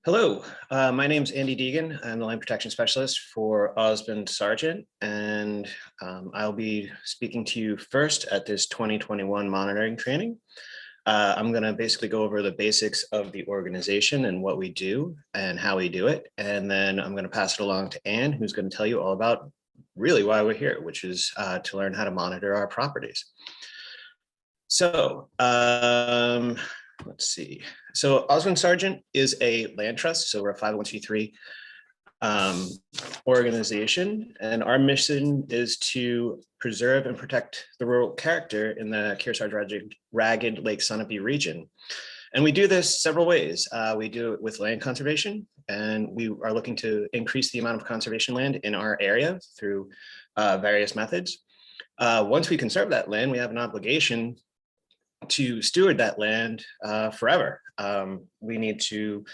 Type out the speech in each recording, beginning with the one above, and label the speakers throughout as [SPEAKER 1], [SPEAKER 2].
[SPEAKER 1] Hello, my name is Andy Deegan. I'm the land protection specialist for Ausbon Sargent, and I'll be speaking to you first at this 2021 monitoring training. I'm going to basically go over the basics of the organization and what we do and how we do it. And then I'm going to pass it along to Anne, who's going to tell you all about really why we're here, which is to learn how to monitor our properties. So let's see. So Ausbon Sargent is a land trust. So we're a 501c3 organization, and our mission is to preserve and protect the rural character in the Kearsarge-Ragged Lake Sunapee region. And we do this several ways. We do it with land conservation, and we are looking to increase the amount of conservation land in our area through various methods. Once we conserve that land, we have an obligation to steward that land forever. We need to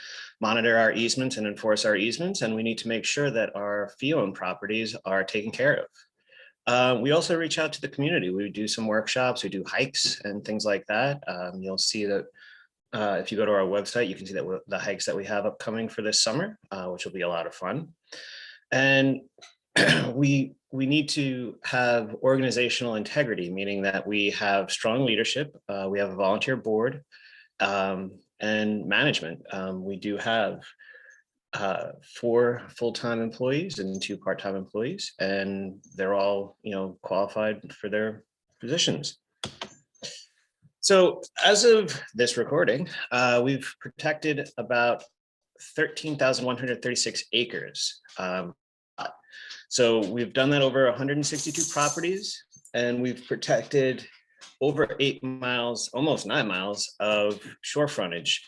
[SPEAKER 1] monitor our easements and enforce our easements, and we need to make sure that our fee-owned properties are taken care of. We also reach out to the community. We do some workshops, we do hikes and things like that. You'll see that if you go to our website, you can see that the hikes that we have upcoming for this summer, which will be a lot of fun. And we need to have organizational integrity, meaning that we have strong leadership, we have a volunteer board, and management. We do have 4 full-time employees and 2 part-time employees, and they're all, qualified for their positions. So as of this recording, we've protected about 13,136 acres. So we've done that over 162 properties, and we've protected over 8 miles, almost 9 miles of shore frontage.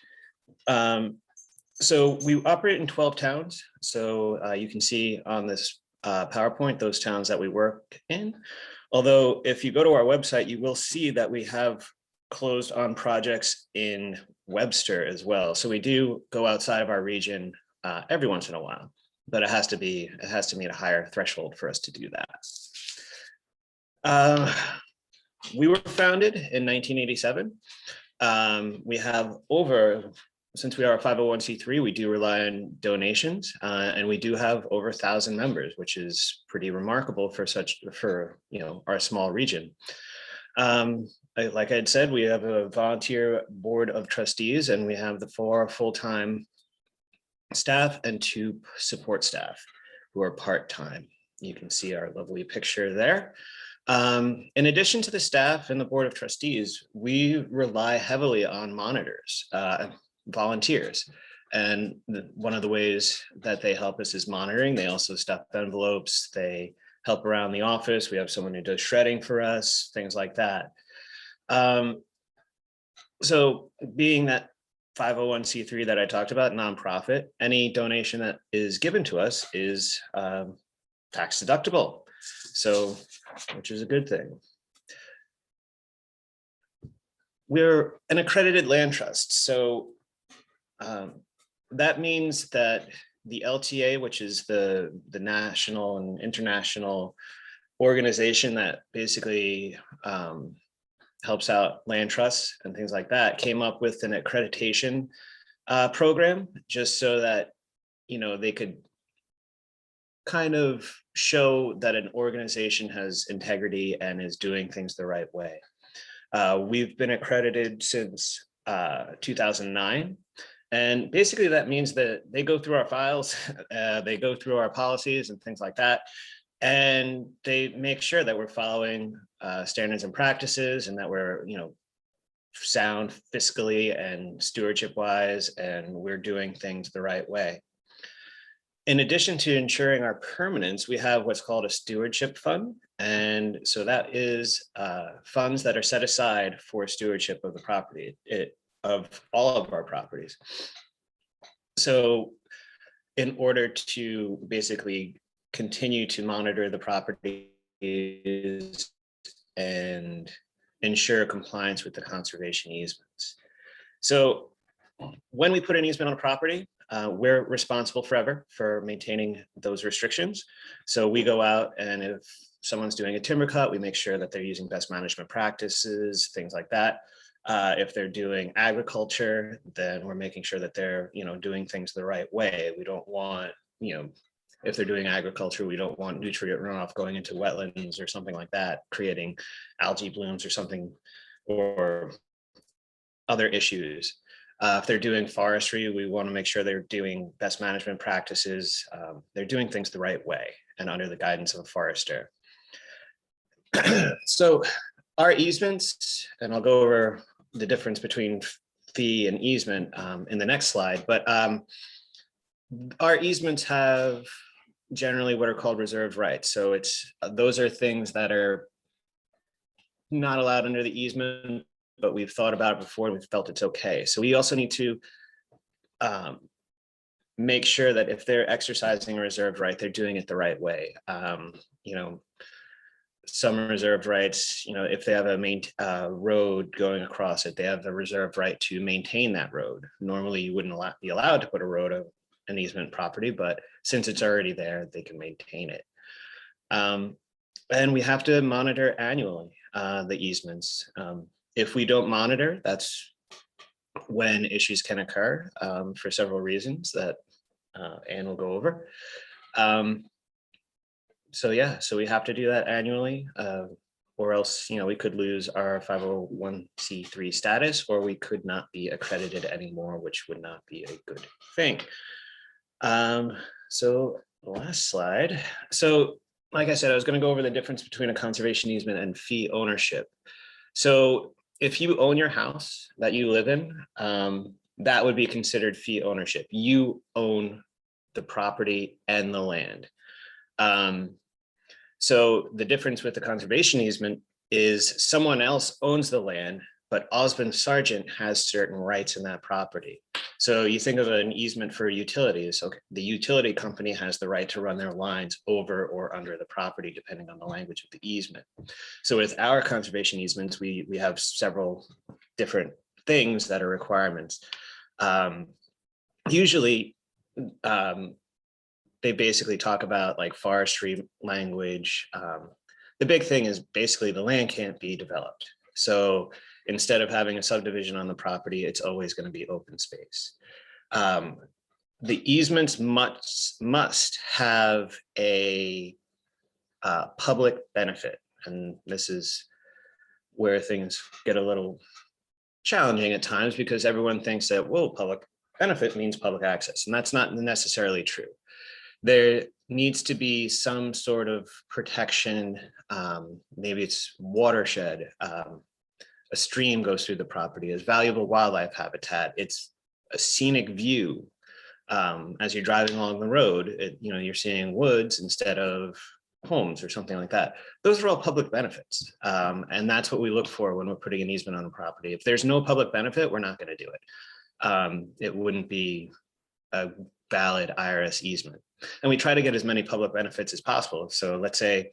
[SPEAKER 1] So we operate in 12 towns. So you can see on this PowerPoint, those towns that we work in. Although if you go to our website, you will see that we have closed on projects in Webster as well. So we do go outside of our region every once in a while, but it has to meet a higher threshold for us to do that. We were founded in 1987. We have since we are a 501c3, we do rely on donations, and we do have over 1,000 members, which is pretty remarkable for our small region. Like I had said, we have a volunteer board of trustees, and we have the 4 full-time staff and 2 support staff who are part-time. You can see our lovely picture there. In addition to the staff and the board of trustees, we rely heavily on monitors, volunteers. And one of the ways that they help us is monitoring. They also stuff envelopes, they help around the office. We have someone who does shredding for us, things like that. So being that 501c3 that I talked about, nonprofit, any donation that is given to us is tax deductible, which is a good thing. We're an accredited land trust. So that means that the LTA, which is the national and international organization that basically helps out land trusts and things like that, came up with an accreditation program just so that they could kind of show that an organization has integrity and is doing things the right way. We've been accredited since 2009, and basically that means that they go through our files, they go through our policies and things like that, and they make sure that we're following standards and practices, and that we're sound fiscally and stewardship wise, and we're doing things the right way. In addition to ensuring our permanence, we have what's called a stewardship fund. And so that is funds that are set aside for stewardship of the property, of all of our properties. So in order to basically continue to monitor the properties and ensure compliance with the conservation easements. So when we put an easement on a property, we're responsible forever for maintaining those restrictions. So we go out, and if someone's doing a timber cut, we make sure that they're using best management practices, things like that. If they're doing agriculture, then we're making sure that they're, doing things the right way. We don't want, if they're doing agriculture, we don't want nutrient runoff going into wetlands or something like that, creating algae blooms or something, or other issues. If they're doing forestry, we want to make sure they're doing best management practices. They're doing things the right way and under the guidance of a forester. So our easements, and I'll go over the difference between fee and easement in the next slide, but our easements have generally what are called reserved rights. So those are things that are not allowed under the easement, but we've thought about it before and we've felt it's okay. So we also need to make sure that if they're exercising a reserved right, they're doing it the right way. Some reserved rights, if they have a road going across it, they have the reserved right to maintain that road. Normally, you wouldn't be allowed to put a road of an easement property, but since it's already there, they can maintain it. And we have to monitor annually the easements. If we don't monitor, that's when issues can occur for several reasons that Anne will go over. So we have to do that annually, or else, we could lose our 501c3 status, or we could not be accredited anymore, which would not be a good thing. So the last slide. So like I said, I was going to go over the difference between a conservation easement and fee ownership. So if you own your house that you live in, that would be considered fee ownership. You own the property and the land. So the difference with the conservation easement is someone else owns the land, but Ausbon Sargent has certain rights in that property. So you think of an easement for utilities. Okay, the utility company has the right to run their lines over or under the property, depending on the language of the easement. So with our conservation easements, we have several different things that are requirements. Usually, they basically talk about like forestry language. The big thing is basically the land can't be developed. So instead of having a subdivision on the property, it's always going to be open space. The easements must have a public benefit. And this is where things get a little challenging at times, because everyone thinks that, well, public benefit means public access, and that's not necessarily true. There needs to be some sort of protection. Maybe it's watershed. A stream goes through the property, as valuable wildlife habitat. It's a scenic view. As you're driving along the road, you're seeing woods instead of homes or something like that. Those are all public benefits. And that's what we look for when we're putting an easement on a property. If there's no public benefit, we're not going to do it. It wouldn't be a valid IRS easement. And we try to get as many public benefits as possible. So let's say,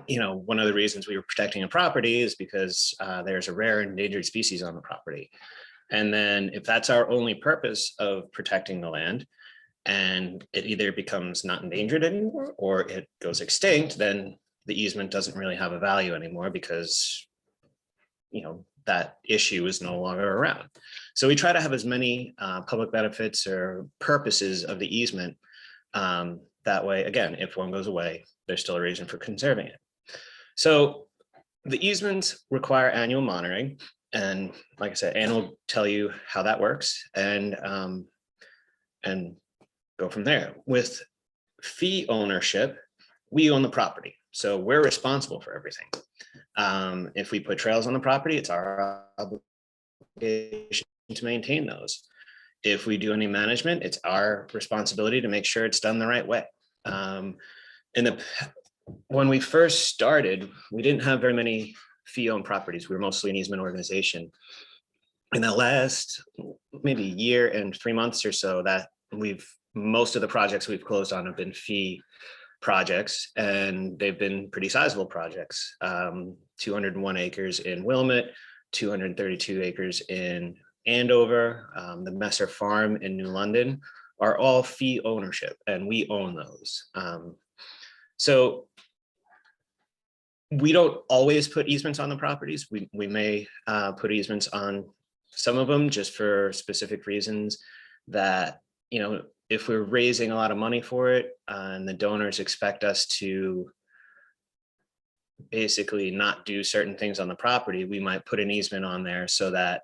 [SPEAKER 1] one of the reasons we were protecting a property is because there's a rare and endangered species on the property. And then if that's our only purpose of protecting the land, and it either becomes not endangered anymore or it goes extinct, then the easement doesn't really have a value anymore, because that issue is no longer around. So we try to have as many public benefits or purposes of the easement. That way, again, if one goes away, there's still a reason for conserving it. So the easements require annual monitoring. And like I said, Anne will tell you how that works, and go from there. With fee ownership, we own the property, so we're responsible for everything. If we put trails on the property, it's our obligation to maintain those. If we do any management, it's our responsibility to make sure it's done the right way. When we first started, we didn't have very many fee-owned properties. We were mostly an easement organization. In the last maybe year and 3 months or so, that most of the projects we've closed on have been fee projects, and they've been pretty sizable projects. 201 acres in Wilmette, 232 acres in Andover, the Messer Farm in New London are all fee ownership, and we own those. So We don't always put easements on the properties. We may put easements on some of them just for specific reasons that, you know, if we're raising a lot of money for it and the donors expect us to basically not do certain things on the property, we might put an easement on there so that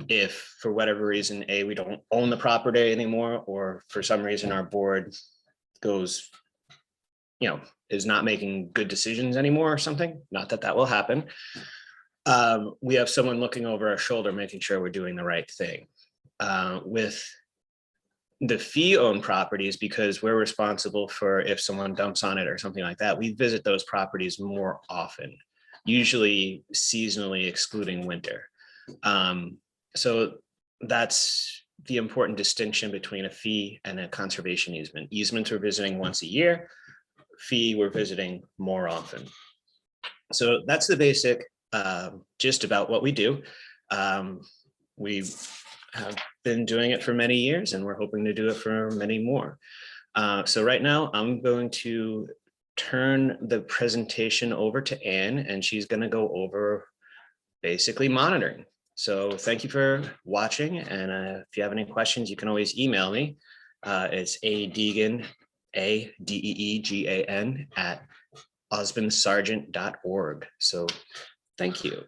[SPEAKER 1] if for whatever reason, we don't own the property anymore, or for some reason our board goes, you know, is not making good decisions anymore or something, not that that will happen. We have someone looking over our shoulder, making sure we're doing the right thing. With the fee-owned properties, because we're responsible for if someone dumps on it or something like that, we visit those properties more often, usually seasonally excluding winter. So that's the important distinction between a fee and a conservation easement. Easements we're visiting once a year, fee we're visiting more often. So that's the basic gist about what we do. We have been doing it for many years and we're hoping to do it for many more. So right now I'm going to turn the presentation over to Anne, and she's going to go over basically monitoring. So thank you for watching. And if you have any questions, you can always email me. It's Deegan, ADEEGAN @ ausbonsargent.org. So thank you.